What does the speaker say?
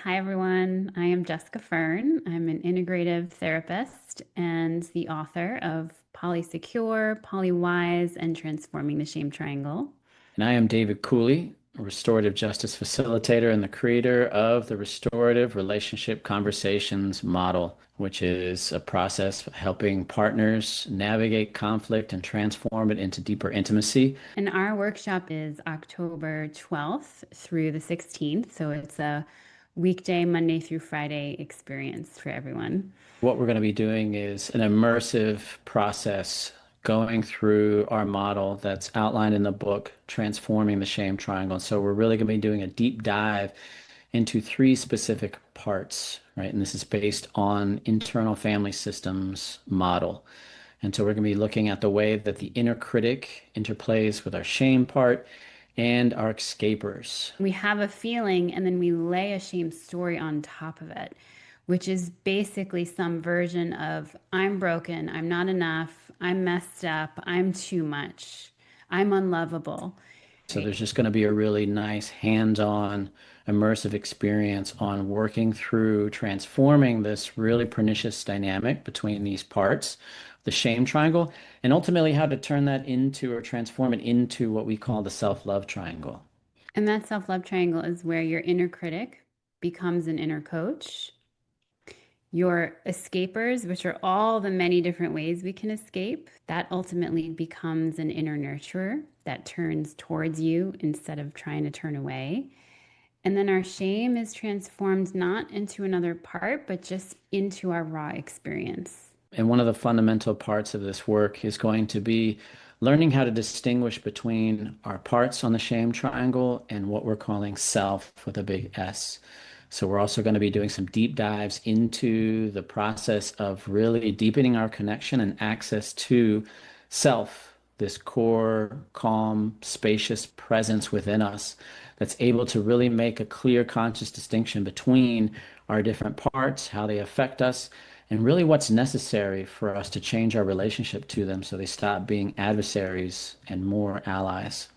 Hi, everyone. I am Jessica Fern. I'm an integrative therapist and the author of Polysecure, Polywise, and Transforming the Shame Triangle. And I am David Cooley, a restorative justice facilitator and the creator of the Restorative Relationship Conversations model, which is a process for helping partners navigate conflict and transform it into deeper intimacy. And our workshop is October 12th through the 16th. So it's a weekday, Monday through Friday experience for everyone. What we're going to be doing is an immersive process going through our model that's outlined in the book, Transforming the Shame Triangle. So we're really going to be doing a deep dive into three specific parts, right? And this is based on internal family systems model. And so we're going to be looking at the way that the inner critic interplays with our shame part and our escapers. We have a feeling and then we lay a shame story on top of it, which is basically some version of I'm broken, I'm not enough, I'm messed up, I'm too much, I'm unlovable. So there's just going to be a really nice hands-on immersive experience on working through transforming this really pernicious dynamic between these parts, the shame triangle, and ultimately how to turn that into or transform it into what we call the self-love triangle. And that self love triangle is where your inner critic becomes an inner coach. Your escapers, which are all the many different ways we can escape, that ultimately becomes an inner nurturer that turns towards you instead of trying to turn away. And then our shame is transformed not into another part, but just into our raw experience. And one of the fundamental parts of this work is going to be learning how to distinguish between our parts on the shame triangle and what we're calling self with a big S. So we're also going to be doing some deep dives into the process of really deepening our connection and access to self, this core, calm, spacious presence within us that's able to really make a clear, conscious distinction between our different parts, how they affect us, and really what's necessary for us to change our relationship to them so they stop being adversaries and more allies.